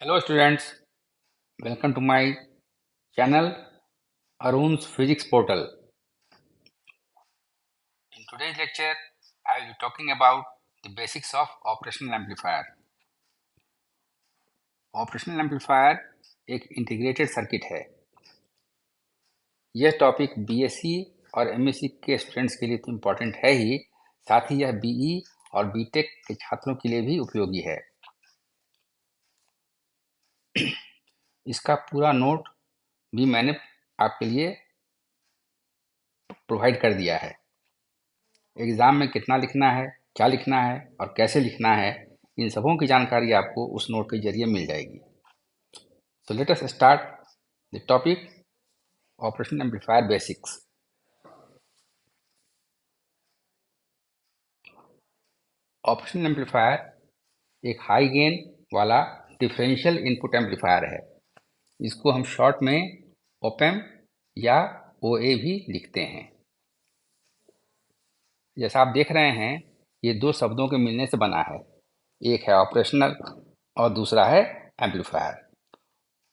Hello students, welcome to my channel Arun's Physics Portal. In today's lecture, I will be talking about the basics of operational amplifier. Operational amplifier एक integrated circuit है। यह topic BSc और MSc के students के लिए तो important है ही, साथ ही यह बीई और बीटेक के छात्रों के लिए भी उपयोगी है। इसका पूरा नोट भी मैंने आपके लिए प्रोवाइड कर दिया है। एग्ज़ाम में कितना लिखना है, क्या लिखना है और कैसे लिखना है, इन सबों की जानकारी आपको उस नोट के जरिए मिल जाएगी। So let us start the topic operational amplifier basics. Operational amplifier एक हाई गेन वाला डिफरेंशियल इनपुट एम्पलीफायर है। इसको हम शॉर्ट में ओपेम या ओए भी लिखते हैं। जैसा आप देख रहे हैं, ये दो शब्दों के मिलने से बना है। एक है ऑपरेशनल और दूसरा है एम्पलीफायर।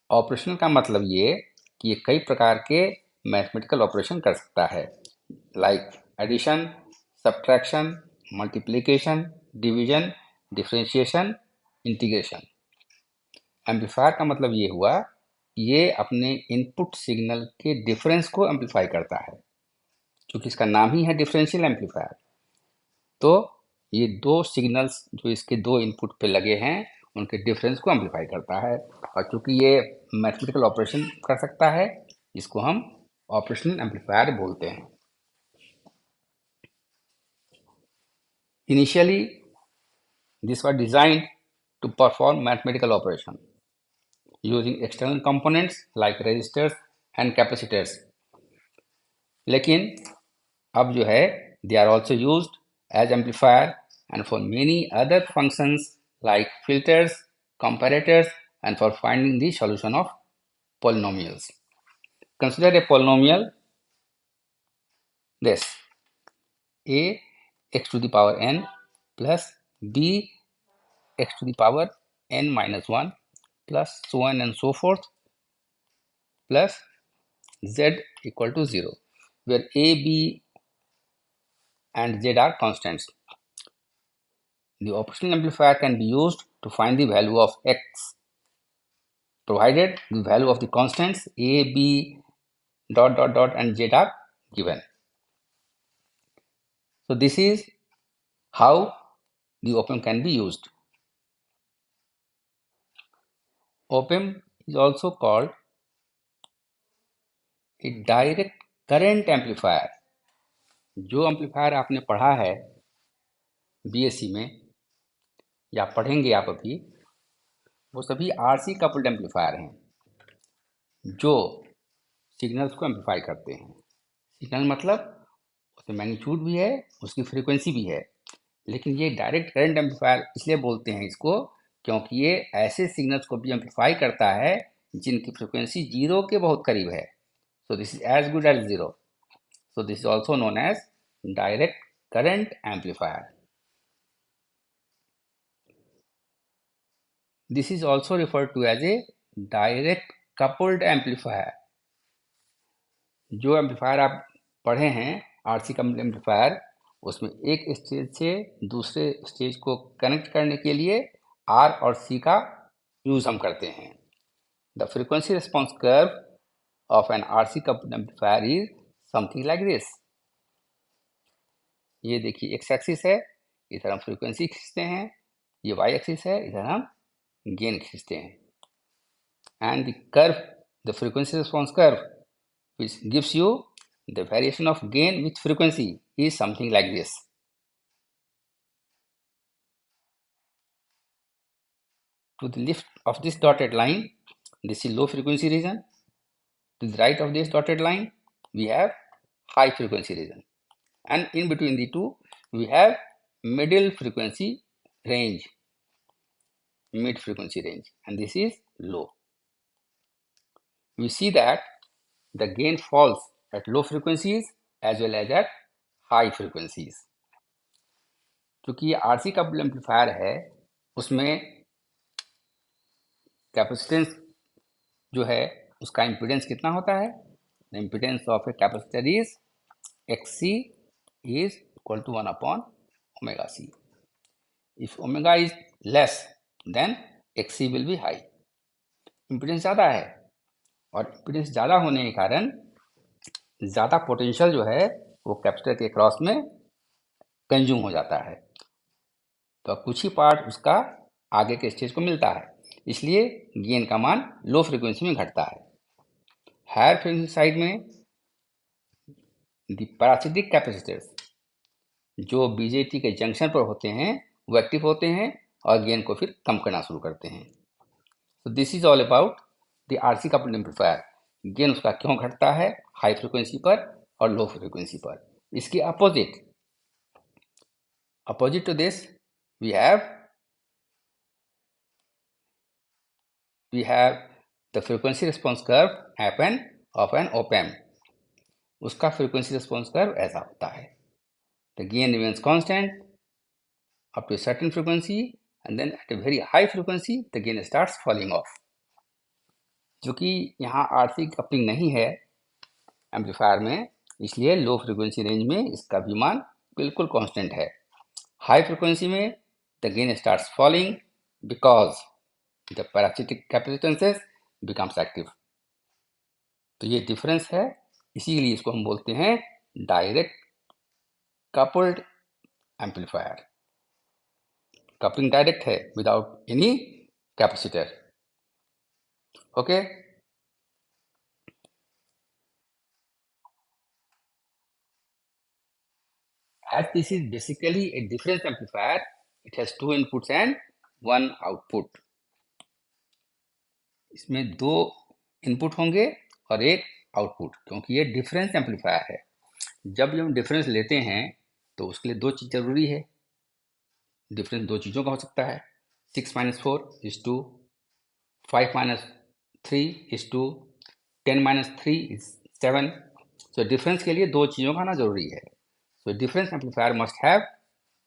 ऑपरेशनल का मतलब ये कि ये कई प्रकार के मैथमेटिकल ऑपरेशन कर सकता है, like addition, subtraction, multiplication, division, differentiation, integration. Amplifier का मतलब ये हुआ कि ये अपने इनपुट सिग्नल के डिफरेंस को एम्पलीफाई करता है। क्योंकि इसका नाम ही है डिफरेंशियल एम्पलीफायर, तो ये दो सिग्नल्स जो इसके दो इनपुट पे लगे हैं उनके डिफरेंस को एम्पलीफाई करता है। और चूंकि ये मैथमेटिकल ऑपरेशन कर सकता है, इसको हम ऑपरेशनल एम्पलीफायर बोलते हैं। Initially this was designed to perform mathematical operation using external components like resistors and capacitors, लेकिन अब जो है they are also used as amplifier and for many other functions like filters, comparators, and for finding the solution of polynomials. Consider a polynomial this a x to the power n plus b x to the power n minus 1 plus so on and so forth plus z equal to 0, where a, b, and z are constants. The operational amplifier can be used to find the value of x, provided the value of the constants a, b, dot dot dot and z are given. So this is how the op-amp can be used. Op-amp is also called a direct current amplifier. जो amplifier आपने पढ़ा है BSc में या पढ़ेंगे आप अभी, वो सभी आरसी कपल्ड एम्पलीफायर हैं जो सिग्नल्स को एम्पलीफाई करते हैं। सिग्नल मतलब उसमें मैग्नीट्यूड भी है, उसकी फ्रीक्वेंसी भी है, लेकिन ये डायरेक्ट करंट एम्पलीफायर इसलिए बोलते हैं इसको क्योंकि ये ऐसे सिग्नल्स को भी एम्पलीफाई करता है जिनकी फ्रीक्वेंसी जीरो के बहुत करीब है। So this is as good as zero, so this is also known as direct current amplifier. This is also referred to as a direct coupled amplifier. जो एम्पलीफायर आप पढ़े हैं आरसी कपल्ड एम्पलीफायर, उसमें एक स्टेज से दूसरे stage को connect करने के लिए आर और सी का यूज हम करते हैं। The frequency response curve of an RC coupled amplifier is something like this. ये देखिए एक्स एक्सिस है, इधर हम फ्रीक्वेंसी खींचते हैं, ये वाई एक्सिस है, इधर हम गेन खींचते हैं। And the curve, the frequency response curve which gives you the variation of gain with frequency is something like this. To the left of this dotted line, this is low frequency region. To the right of this dotted line, we have high frequency region. And in between the two, we have middle frequency range, mid frequency range, and this is low. We see that the gain falls at low frequencies as well as at high frequencies. क्योंकि ये RC coupled amplifier है, उसमें capacitance जो है उसका impedance कितना होता है? The impedance of a capacitor is XC is equal to 1 upon omega C. If omega is less, then XC will be high. Impedance ज़्यादा है और इम्पीडेंस ज़्यादा होने के कारण ज़्यादा पोटेंशियल जो है वो कैपेसिटर के क्रॉस में कंज्यूम हो जाता है, तो कुछ ही पार्ट उसका आगे के स्टेज को मिलता है, इसलिए गेन का मान लो फ्रीक्वेंसी में घटता है। हायर फ्रीक्वेंसी साइड में द पैरासिटिक कैपेसिटर्स जो बीजेटी के जंक्शन पर होते हैं वो एक्टिव होते हैं और गेन को फिर कम करना शुरू करते हैं। तो this is all about the RC coupled amplifier. Gain उसका क्यों घटता है हाई फ्रीक्वेंसी पर और लो फ्रीक्वेंसी पर। इसके opposite to this we have the frequency response curve of an op amp. उसका फ्रीक्वेंसी रिस्पॉन्स कर्व ऐसा होता है, the gain remains constant up to a certain frequency and then at a very high frequency the gain starts falling off। जो कि यहाँ RC coupling नहीं है amplifier में, इसलिए लो फ्रीक्वेंसी रेंज में इसका भी मान बिल्कुल कांस्टेंट है। हाई फ्रीक्वेंसी में the gain starts falling because the parasitic capacitances becomes active. तो ये डिफरेंस है, इसी के लिए इसको हम बोलते हैं direct coupled amplifier. Coupling direct है without any capacitor. Okay, as this is basically a difference amplifier, it has two inputs and one output। इसमें दो इनपुट होंगे और एक आउटपुट, क्योंकि ये डिफरेंस एम्पलीफायर है। जब हम डिफरेंस लेते हैं तो उसके लिए दो चीज जरूरी है। डिफरेंस दो चीज़ों का हो सकता है, 6 - 4 is 2, 5 - 3 is 2, 10 - 3 is 7। तो डिफरेंस के लिए दो चीज़ों का आना जरूरी है। तो difference amplifier must have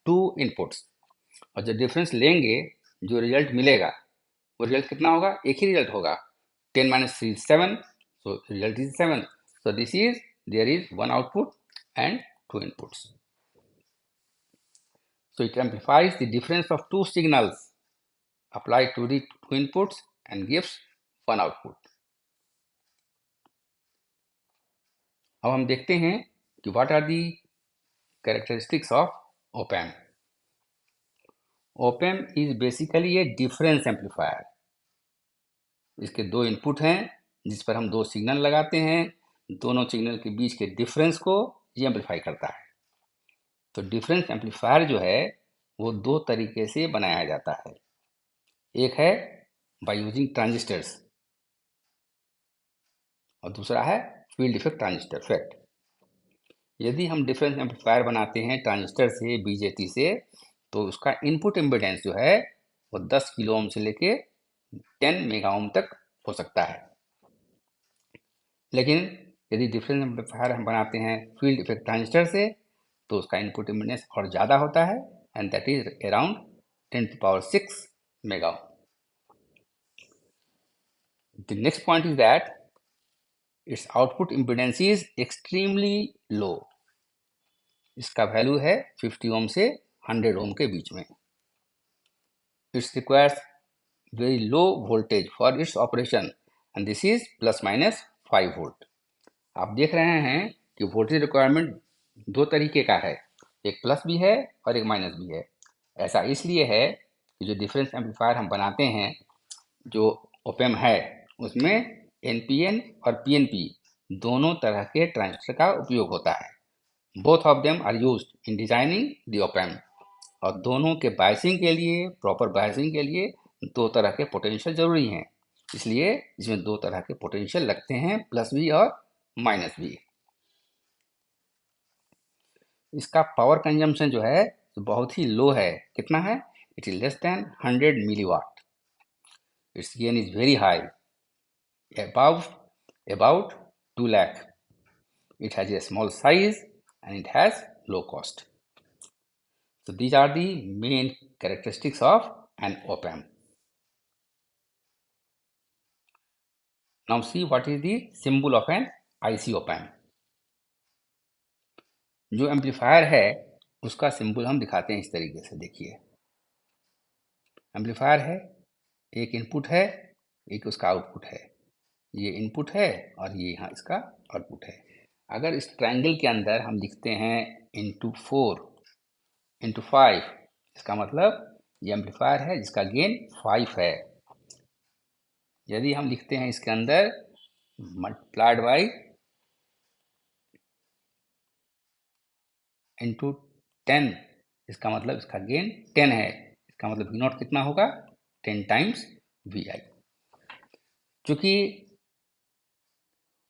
to inputs, और जब डिफरेंस लेंगे जो रिजल्ट मिलेगा वो रिजल्ट कितना होगा? एक ही रिजल्ट होगा, 10 - 3 is 7, so result is 7। so this is there is one output and two inputs, so it amplifies the difference of two signals applied to the two inputs and gives one output। अब हम देखते हैं कि what are the characteristics of op-amp। op-amp is basically a difference amplifier। इसके दो input हैं जिस पर हम दो सिग्नल लगाते हैं, दोनों सिग्नल के बीच के डिफरेंस को ये एम्पलीफाई करता है। तो डिफरेंस एम्पलीफायर जो है वो दो तरीके से बनाया जाता है। एक है बाय यूजिंग ट्रांजिस्टर्स और दूसरा है फील्ड इफेक्ट ट्रांजिस्टर इफेक्ट। यदि हम डिफरेंस एम्पलीफायर बनाते हैं ट्रांजिस्टर से, बीजेटी से, तो उसका इनपुट इम्पीडेंस जो है वो 10 किलो ओम से लेके 10 मेगा ओम तक हो सकता है। लेकिन यदि डिफरेंस एम्पलीफायर हम बनाते हैं फील्ड इफेक्ट ट्रांजिस्टर से, तो उसका इनपुट इम्पीडेंस और ज़्यादा होता है, and that is around 10⁶ mega ohm. The next point is that it's output impedance is extremely low. इसका वैल्यू है 50 ओम से 100 ओम के बीच में। It's requires very low voltage for its operation and this is ±5 volt. आप देख रहे हैं कि वोल्टेज रिक्वायरमेंट दो तरीके का है, एक प्लस भी है और एक माइनस भी है। ऐसा इसलिए है कि जो डिफरेंस एम्पलीफायर हम बनाते हैं, जो ओपेम है, उसमें एनपीएन और पीएनपी दोनों तरह के ट्रांजिस्टर का उपयोग होता है। Both of them are used in designing the op amp, और दोनों के बायसिंग के लिए, प्रॉपर बायसिंग के लिए दो तरह के पोटेंशियल जरूरी हैं। इसलिए इसमें दो तरह के पोटेंशियल लगते हैं, प्लस भी और माइनस भी। इसका पावर कंजम्पशन जो है तो बहुत ही लो है। कितना है? It is less than 100 milliwatt. It's gain is very high, about 2 lakh। It has a small size and it has low cost। So these are the main characteristics of an op-amp। Now see what is the symbol of an IC op-amp. जो amplifier है उसका symbol हम दिखाते हैं इस तरीके से। देखिए, एम्पलीफायर है, एक इनपुट है, एक उसका आउटपुट है। ये इनपुट है और ये यहाँ इसका आउटपुट है। अगर इस ट्रायंगल के अंदर हम लिखते हैं इंटू 4 इंटू 5, इसका मतलब ये एम्पलीफायर है जिसका गेन 5 है। यदि हम लिखते हैं इसके अंदर मल्टीप्लाइड बाई इंटू 10, इसका मतलब इसका गेन 10 है। इसका मतलब V नॉट कितना होगा? 10 टाइम्स VI। चूंकि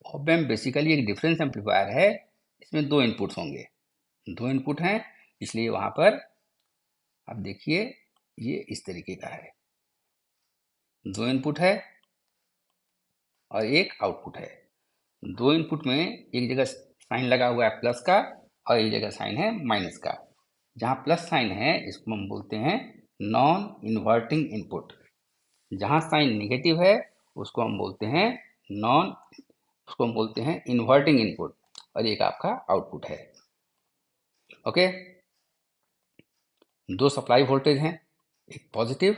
ऑप-एम्प बेसिकली एक डिफरेंस एम्पलीफायर है, इसमें दो इनपुट्स होंगे, दो इनपुट हैं, इसलिए वहां पर आप देखिए ये इस तरीके का है, दो इनपुट है और एक आउटपुट है। दो इनपुट में एक जगह साइन लगा हुआ है प्लस का और एक जगह साइन है माइनस का। जहाँ प्लस साइन है इसको हम बोलते हैं नॉन इन्वर्टिंग इनपुट, जहाँ साइन नेगेटिव है उसको हम बोलते हैं इन्वर्टिंग इनपुट, और एक आपका आउटपुट है। ओके, दो सप्लाई वोल्टेज हैं, एक पॉजिटिव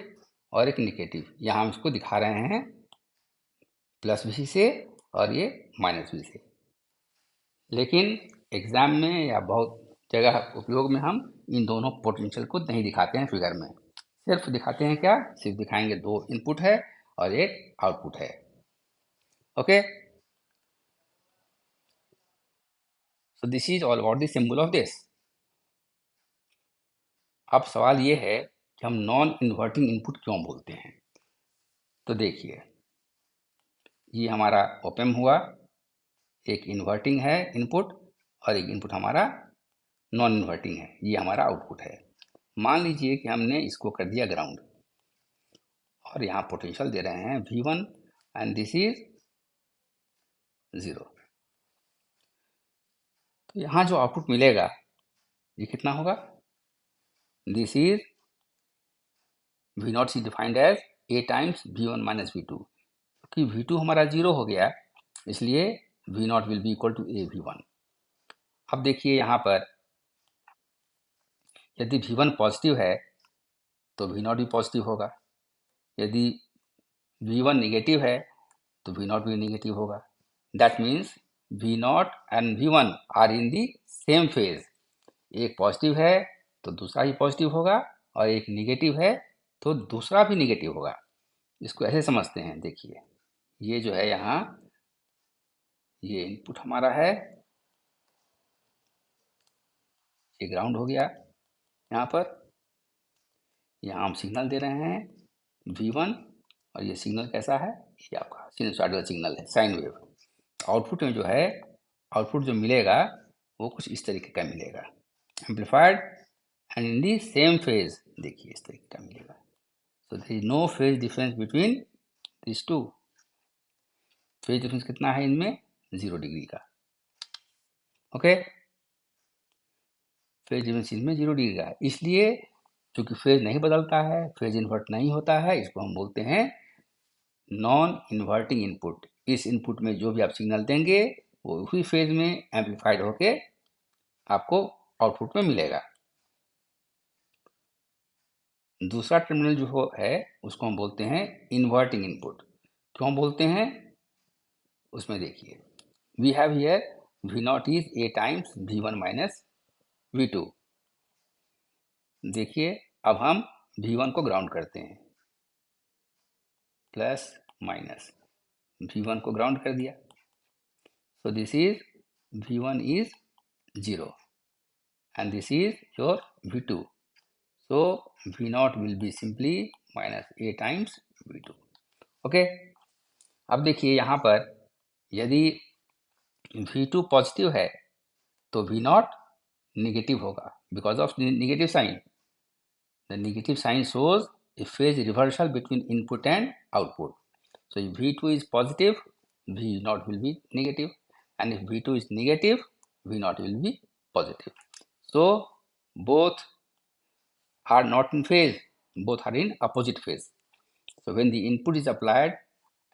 और एक नेगेटिव। यहाँ हम इसको दिखा रहे हैं प्लस V से और ये माइनस V से। लेकिन एग्जाम में या बहुत जगह उपयोग में हम इन दोनों पोटेंशियल को नहीं दिखाते हैं फिगर में, सिर्फ दिखाते हैं क्या? सिर्फ दिखाएंगे दो इनपुट है और एक आउटपुट है। Okay, so this is all about the symbol of this. अब सवाल ये है कि हम नॉन इन्वर्टिंग इनपुट क्यों बोलते हैं। तो देखिए, ये हमारा ओप-एम्प हुआ, एक इन्वर्टिंग है इनपुट और एक इनपुट हमारा नॉन इन्वर्टिंग है, ये हमारा आउटपुट है। मान लीजिए कि हमने इसको कर दिया ग्राउंड और यहाँ पोटेंशियल दे रहे हैं V1 एंड दिस इज 0। तो यहाँ जो आउटपुट मिलेगा ये कितना होगा? This is V nought is defined as A times V1 minus V2। क्योंकि V2 हमारा 0 हो गया इसलिए V nought will be equal to A V1। अब देखिए यहाँ पर यदि V1 पॉजिटिव है तो V नॉट भी पॉजिटिव होगा, यदि V1 नेगेटिव है तो V नॉट भी नेगेटिव होगा। That means V nought and V1 are in the same phase. एक पॉजिटिव है तो दूसरा ही पॉजिटिव होगा और एक नेगेटिव है तो दूसरा भी नेगेटिव होगा। इसको ऐसे समझते हैं। देखिए, ये जो है यहाँ ये इनपुट हमारा है, ये ग्राउंड हो गया। यहाँ पर यहाँ हम सिग्नल दे रहे हैं V1 और ये सिग्नल कैसा है? ये आपका साइनसॉइडल सिग्नल है, साइन वेव। आउटपुट में जो है, आउटपुट जो मिलेगा वो कुछ इस तरीके का मिलेगा, amplified and in the same phase. देखिए इस तरीके का मिलेगा। So there is no phase difference between this two. Phase difference कितना है इनमें? 0 डिग्री का। ओके, फेज डिफरेंस इनमें 0 डिग्री का है, इसलिए चूंकि फेज नहीं बदलता है, फेज इन्वर्ट नहीं होता है, इसको हम बोलते हैं नॉन इन्वर्टिंग इनपुट। इस इनपुट में जो भी आप सिग्नल देंगे वो उसी फेज में एम्पलीफाइड होके आपको आउटपुट में मिलेगा। दूसरा टर्मिनल जो है उसको हम बोलते हैं इन्वर्टिंग इनपुट। क्यों बोलते हैं उसमें देखिए, we have here V nought is A times V1 minus V2। देखिए, अब हम V1 को ग्राउंड करते हैं, प्लस माइनस V1 को ग्राउंड कर दिया। सो this is V1 is 0 and this is your V2. So V naught will be simply minus A times V2. Okay, अब देखिए यहाँ पर यदि V2 पॉजिटिव है तो V नॉट नेगेटिव होगा because of negative sign. The negative sign shows a phase reversal between input and output. So if V2 is positive, V naught will be negative, and if V2 is negative, V naught will be positive. So both are not in phase, both are in opposite phase. So when the input is applied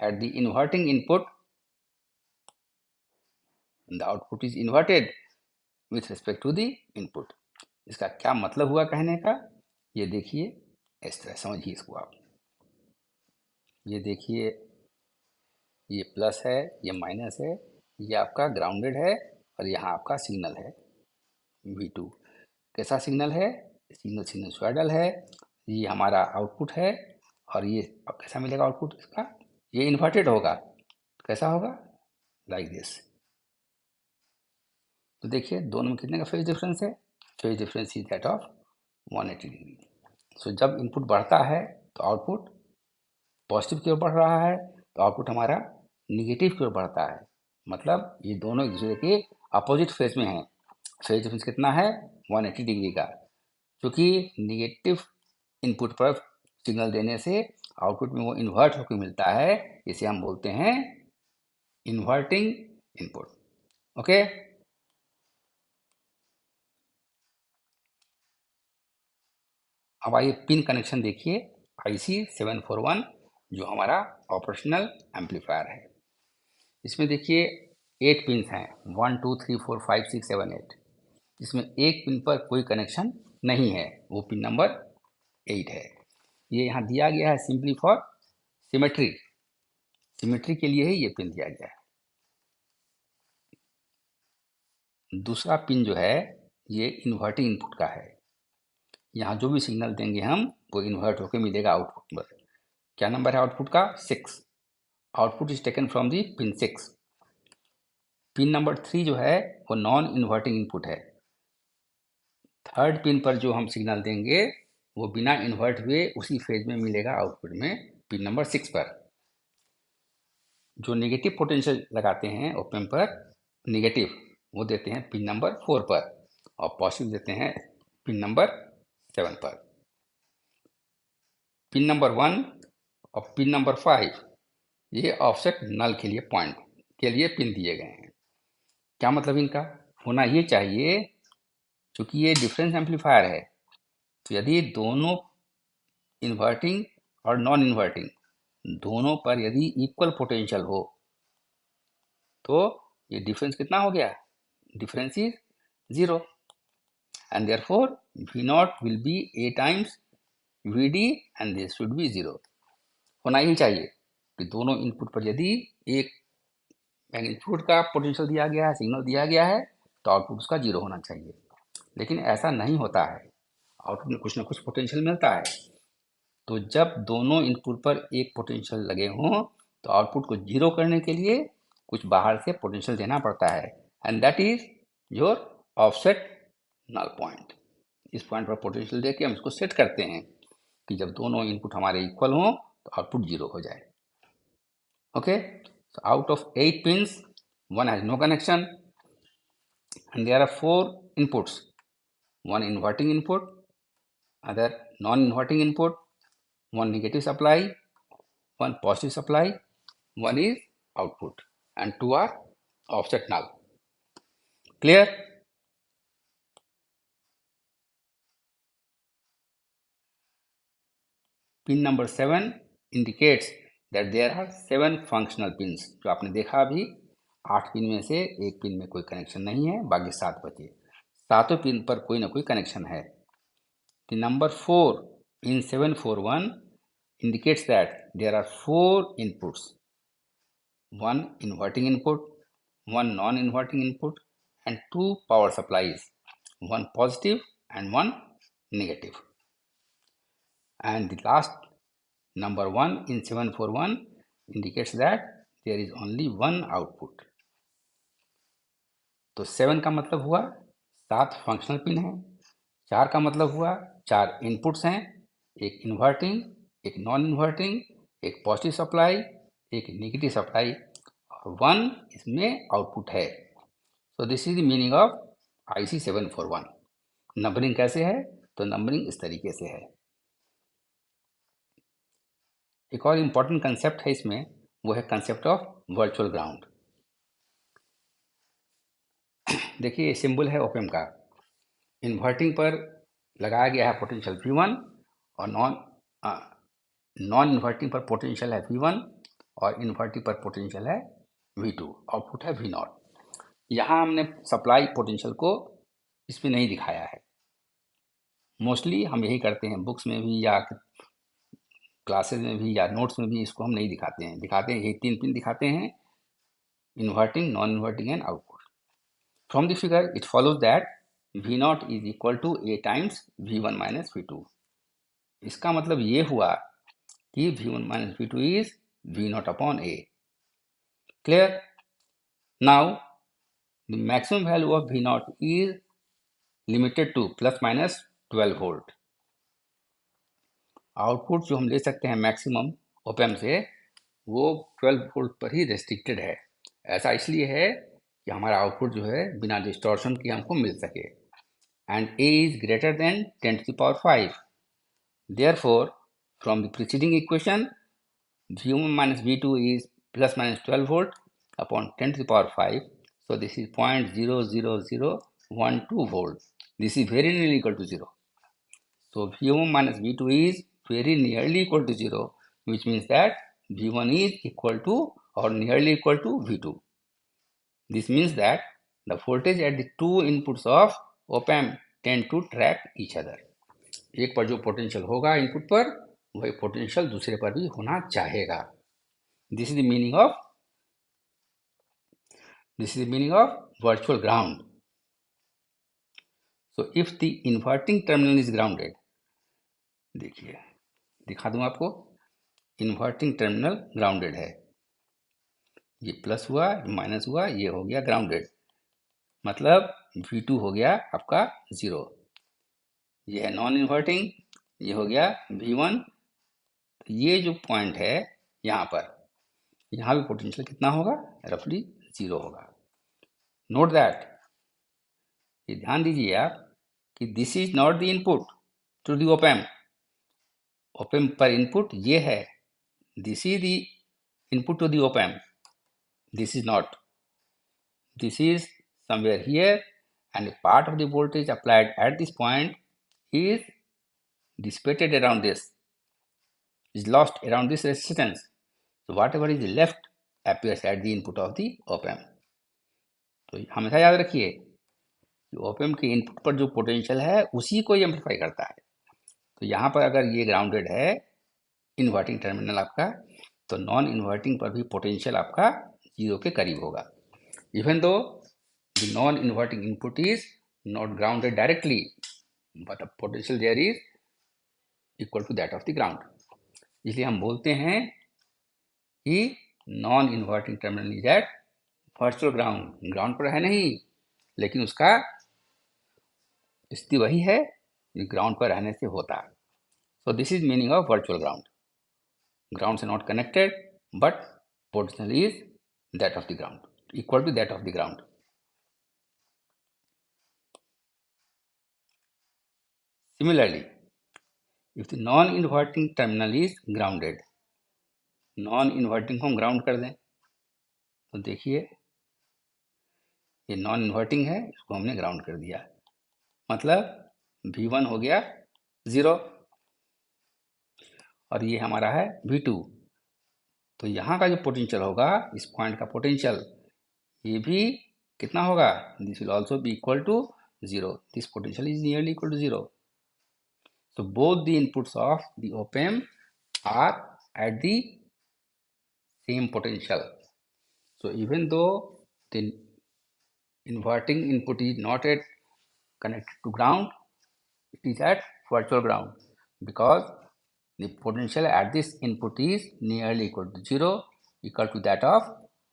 at the inverting input, the output is inverted with respect to the input. इसका क्या मतलब हुआ कहने का, ये देखिए, इस तरह समझिए इसको आप। ये देखिए, ये प्लस है, ये माइनस है, ये आपका ग्राउंडेड है और यहाँ आपका सिग्नल है V2। कैसा सिग्नल है, सिग्नल सिनुसॉइडल है। ये हमारा आउटपुट है और ये अब कैसा मिलेगा आउटपुट इसका, ये इन्वर्टेड होगा। कैसा होगा, लाइक दिस। तो देखिए दोनों में कितने का फेज डिफरेंस है, phase difference is that of 180 degree. So जब इनपुट बढ़ता है तो आउटपुट पॉजिटिव की ओर बढ़ रहा है, तो आउटपुट हमारा निगेटिव की ओर बढ़ता है। मतलब ये दोनों एक दूसरे के अपोजिट फेज में हैं। फेज डिफरेंस कितना है, 180 डिग्री का। क्योंकि निगेटिव इनपुट पर सिग्नल देने से आउटपुट में वो इन्वर्ट होकर मिलता है, इसे हम बोलते हैं इन्वर्टिंग इनपुट। ओके, अब आइए पिन कनेक्शन देखिए IC741, जो हमारा ऑपरेशनल एम्पलीफायर है। इसमें देखिए 8 पिन हैं, 1 2 3 4 5 6 7 8। इसमें एक पिन पर कोई कनेक्शन नहीं है, वो पिन नंबर 8 है। ये यहाँ दिया गया है सिंपली फॉर सिमेट्री, सिमेट्री के लिए ही ये पिन दिया गया है। दूसरा पिन जो है ये इन्वर्टिंग इनपुट का है। यहाँ जो भी सिग्नल देंगे हम वो इन्वर्ट होकर मिलेगा आउटपुट पर। क्या नंबर है आउटपुट का, 6। Output is taken from the pin 6। Pin number 3 जो है वो नॉन इन्वर्टिंग इनपुट है। थर्ड पिन पर जो हम सिग्नल देंगे वो बिना इन्वर्ट हुए उसी फेज में मिलेगा आउटपुट में, पिन नंबर 6 पर। जो नेगेटिव पोटेंशियल लगाते हैं ओपन पर, नेगेटिव वो देते हैं पिन नंबर 4 पर, और पॉजिटिव देते हैं पिन नंबर 7 पर। पिन नंबर 1 और पिन नंबर 5 ये ऑफसेट नल के लिए पॉइंट के लिए पिन दिए गए हैं। क्या मतलब इनका होना ये चाहिए, क्योंकि ये डिफरेंस एम्पलीफायर है, तो यदि दोनों इन्वर्टिंग और नॉन इन्वर्टिंग दोनों पर यदि इक्वल पोटेंशियल हो तो ये डिफरेंस कितना हो गया, difference is 0, and therefore V0 will be A times VD and this should be 0। होना ही चाहिए कि दोनों इनपुट पर यदि एक मैग्नीट्यूड का पोटेंशियल दिया गया है, सिग्नल दिया गया है, तो आउटपुट उसका 0 होना चाहिए। लेकिन ऐसा नहीं होता है, आउटपुट में कुछ ना कुछ पोटेंशियल मिलता है। तो जब दोनों इनपुट पर एक पोटेंशियल लगे हों तो आउटपुट को 0 करने के लिए कुछ बाहर से पोटेंशियल देना पड़ता है, and that is your offset null point. इस पॉइंट पर पोटेंशियल देके हम इसको सेट करते हैं कि जब दोनों इनपुट हमारे इक्वल हों तो आउटपुट 0 हो जाए। Okay, so out of 8 pins, one has no connection and there are 4 inputs, one inverting input, other non-inverting input, one negative supply, one positive supply, one is output, and 2 are offset null। Clear? Pin number 7 indicates that there are 7 functional pins। जो आपने देखा अभी 8 pin में से एक pin में कोई connection नहीं है, बाकी 7 बचे। सातों पिन पर कोई ना कोई कनेक्शन है। The number 4 in 741 indicates that there are 4 inputs, one inverting input, one non-inverting input, and 2 power supplies, one positive and one negative। And the last number 1 in 741 indicates that there is only one output। तो 7 का मतलब हुआ 7 functional pin हैं, 4 का मतलब हुआ 4 inputs हैं, एक इन्वर्टिंग, एक नॉन इन्वर्टिंग, एक पॉजिटिव सप्लाई, एक नेगेटिव सप्लाई, और 1 इसमें आउटपुट है। So this is the meaning of IC741। Numbering कैसे है, तो नंबरिंग इस तरीके से है। एक और इम्पॉर्टेंट कंसेप्ट है इसमें, वो है कंसेप्ट ऑफ वर्चुअल ग्राउंड। देखिए ये सिंबल है ओपेम का। इन्वर्टिंग पर लगाया गया है पोटेंशियल V1 और नॉन इन्वर्टिंग पर पोटेंशियल है V1 और इन्वर्टिंग पर पोटेंशियल है V2, आउटपुट है V0। यहाँ हमने सप्लाई पोटेंशियल को इसमें नहीं दिखाया है। मोस्टली हम यही करते हैं, बुक्स में भी या क्लासेस में भी या नोट्स में भी इसको हम नहीं दिखाते हैं। यही 3 पिन दिखाते हैं, inverting, non inverting and output. From the figure it follows that V0 is equal to A times V1 minus V2। इसका मतलब ये हुआ कि V1 minus V2 is V0 upon A। Clear? Now the maximum value of V0 is limited to plus minus 12 volt। Output जो हम ले सकते हैं मैक्सिमम ओपैम्प से, वो 12 वोल्ट पर ही रेस्ट्रिक्टेड है। ऐसा इसलिए है कि हमारा आउटपुट जो है बिना डिस्टॉर्शन के हमको मिल सके। And A is greater than 10 to the power 5। Therefore, from the preceding equation, V1 minus V2 is plus minus 12 volt upon 10 to the power 5. So this is 0.00012 volt. This is very nearly equal to 0. So V1 minus V2 is very nearly equal to 0, which means that V1 is equal to or nearly equal to V2. This means that the voltage at the two inputs of op-amp tend to track each other। एक पर जो potential होगा input पर, वही potential दूसरे पर भी होना चाहेगा। This is the meaning of virtual ground. So if the inverting terminal is grounded, देखिए दिखा दूं आपको, इन्वर्टिंग टर्मिनल ग्राउंडेड है, ये प्लस हुआ, माइनस हुआ, ये हो गया ग्राउंडेड, मतलब V2 हो गया आपका 0। ये है नॉन इन्वर्टिंग, ये हो गया V1। ये जो पॉइंट है यहाँ पर, यहाँ भी पोटेंशियल कितना होगा, रफली 0 होगा। नोट दैट, ये ध्यान दीजिए आप कि this is not the input to the op amp. Op amp पर इनपुट ये है, this is the input to the op amp, this is not, this is somewhere here, and a part of the voltage applied at this point is dissipated around this, is lost around this resistance. So whatever is left appears at the input of the op-amp। तो हमेशा याद रखिए कि op-amp के input पर जो potential है उसी को एम्पलीफाई करता है। तो यहाँ पर अगर ये ग्राउंडेड है इन्वर्टिंग टर्मिनल आपका, तो नॉन इन्वर्टिंग पर भी पोटेंशियल आपका 0 के करीब होगा। Even though the non-inverting input is not grounded directly, but the potential there is equal to that of the ground। इसलिए हम बोलते हैं कि non inverting terminal is at virtual ground. Ground पर है नहीं, लेकिन उसका स्थिति वही है जो ग्राउंड पर रहने से होता है। So this is meaning of virtual ground. Ground से not connected, but potential is that of the ground, equal to that of the ground. Similarly, if the non-inverting terminal is grounded, non-inverting को हम ground कर दें, तो देखिए ये non inverting है, इसको हमने ग्राउंड कर दिया, मतलब V1 हो गया 0 और ये हमारा है V2। तो यहाँ का जो पोटेंशियल होगा, इस पॉइंट का पोटेंशियल, ये भी कितना होगा, this will also be equal to 0। This potential is nearly equal to 0। So both the inputs of the op-amp are at the same potential. So even though the inverting input is not at connected to ground, it is at virtual ground, because the potential at this input is nearly equal to 0, equal to that of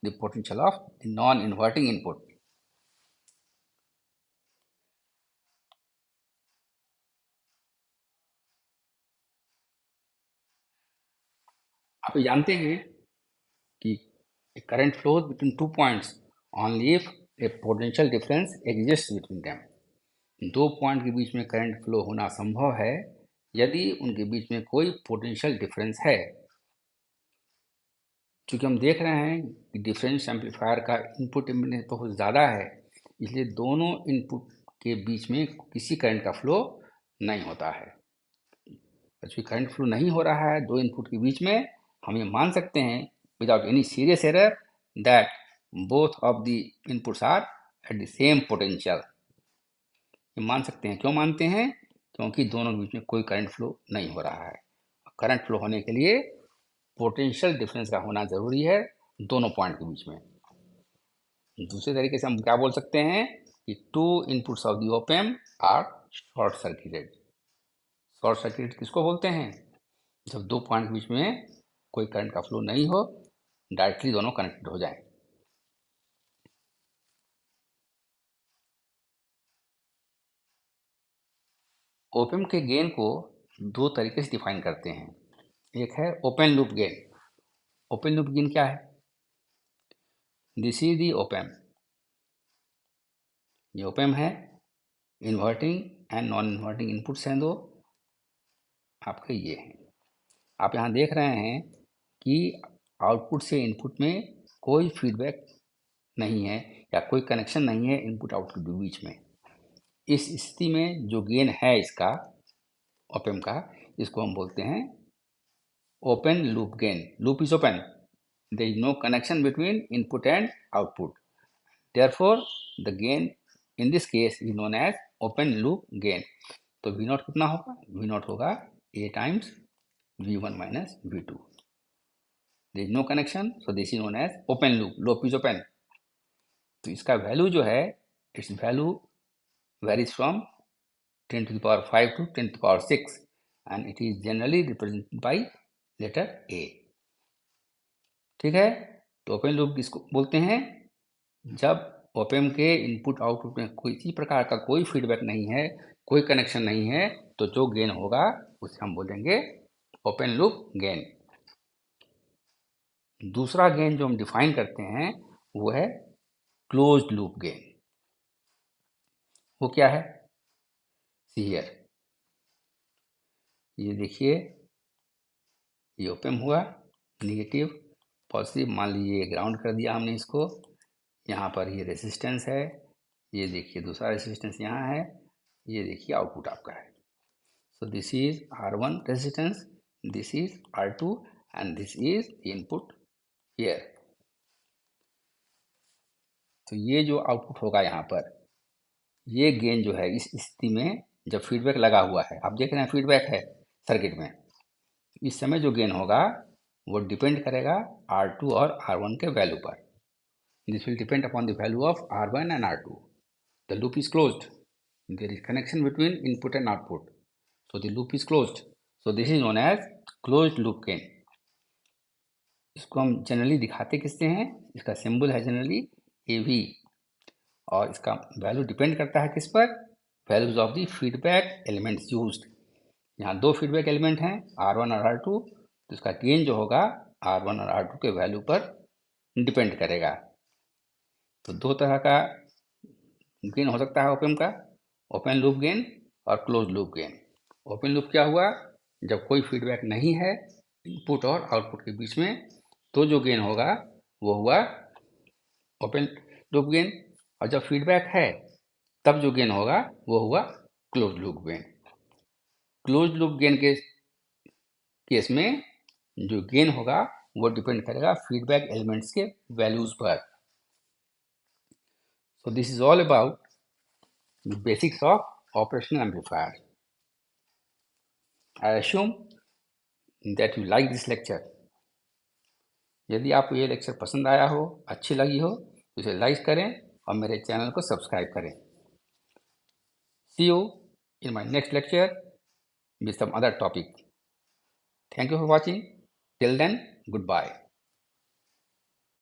the potential of the non-inverting input। आप जानते हैं कि a current flows between 2 points only if a potential difference exists between them। 2 point के बीच में current flow होना संभव है यदि उनके बीच में कोई पोटेंशियल डिफरेंस है। क्योंकि हम देख रहे हैं कि डिफरेंस एम्पलीफायर का इनपुट इम्पीडेंस बहुत ज़्यादा है, इसलिए दोनों इनपुट के बीच में किसी करंट का फ्लो नहीं होता है। क्योंकि करंट फ्लो नहीं हो रहा है दो इनपुट के बीच में, हम ये मान सकते हैं without any serious error that both of the inputs are at the same potential. ये मान सकते हैं, क्यों मानते हैं? क्योंकि दोनों के बीच में कोई करंट फ्लो नहीं हो रहा है। करंट फ्लो होने के लिए पोटेंशियल डिफरेंस का होना जरूरी है दोनों पॉइंट के बीच में। दूसरे तरीके से हम क्या बोल सकते हैं कि two inputs of the op amp are short circuited. Short circuit किसको बोलते हैं? जब दो पॉइंट के बीच में कोई करंट का फ्लो नहीं हो, डायरेक्टली दोनों कनेक्टेड हो जाएं। ऑप एम्प के गेन को दो तरीके से डिफाइन करते हैं। एक है open loop gain. Open loop gain क्या है? This is the op amp. ये ऑप एम्प है, inverting and non inverting inputs हैं दो आपके, ये हैं। आप यहाँ देख रहे हैं कि आउटपुट से इनपुट में कोई फीडबैक नहीं है या कोई कनेक्शन नहीं है इनपुट आउटपुट के बीच में। इस स्थिति में जो गेन है इसका, ऑप एम्प का, इसको हम बोलते हैं open loop gain. Loop is open, there is no connection between input and output, therefore the gain in this case is known as open loop gain। तो V नॉट कितना होगा? V नॉट होगा A times V1 minus V2। there is no connection, so this is known as open loop। loop is open। तो इसका value जो है, it's value varies from 10 to the power 5 to 10 to the power 6 and it is generally represented by letter A। ठीक है, तो open loop किसको बोलते हैं? जब ऑप एम्प के इनपुट आउटपुट में किसी प्रकार का कोई फीडबैक नहीं है, कोई कनेक्शन नहीं है, तो जो गेन होगा उसे हम बोलेंगे ओपन लूप गेन। दूसरा गेन जो हम डिफाइन करते हैं वो है क्लोज्ड लूप गेन। वो क्या है? सी हियर, ये देखिए, ये ऑप एम्प हुआ, नेगेटिव पॉजिटिव मान लीजिए ग्राउंड कर दिया हमने इसको। यहाँ पर ये रेजिस्टेंस है, ये देखिए दूसरा रेजिस्टेंस यहाँ है, ये देखिए आउटपुट आपका है। So this is R1 resistance, this is R2 and this is input here। तो ये जो आउटपुट होगा यहाँ पर, ये गेन जो है इस स्थिति में जब फीडबैक लगा हुआ है, आप देख रहे हैं फीडबैक है सर्किट में, इस समय जो गेन होगा वो डिपेंड करेगा R2 और R1 के वैल्यू पर। This will depend upon the value of R1 and R2। The loop is closed, there is connection between input and output, so the loop is closed, so this is known as closed loop gain। इसको हम generally दिखाते किससे हैं? इसका symbol है generally AV और इसका value depend करता है किस पर? Values of the feedback elements used. यहाँ दो फीडबैक एलिमेंट हैं R1 और R2, तो इसका गेन जो होगा R1 और R2 के वैल्यू पर डिपेंड करेगा। तो दो तरह का गेन हो सकता है ऑप एम्प का, ओपन लूप गेन और close loop gain. Open loop क्या हुआ? जब कोई फीडबैक नहीं है इनपुट और आउटपुट के बीच में, तो जो गेन होगा वो हुआ ओपन लूप गेन, और जब फीडबैक है तब जो गेन होगा वो हुआ close loop gain. Close loop gain के केस में जो गेन होगा वो डिपेंड करेगा फीडबैक एलिमेंट्स के वैल्यूज पर। सो this is all about the basics of operational amplifier. I assume that you like this lecture। यदि आपको ये लेक्चर पसंद आया हो, अच्छी लगी हो, तो इसे लाइक करें और मेरे चैनल को सब्सक्राइब करें। See you in my next lecture with some other topic। Thank you for watching। Till then, goodbye।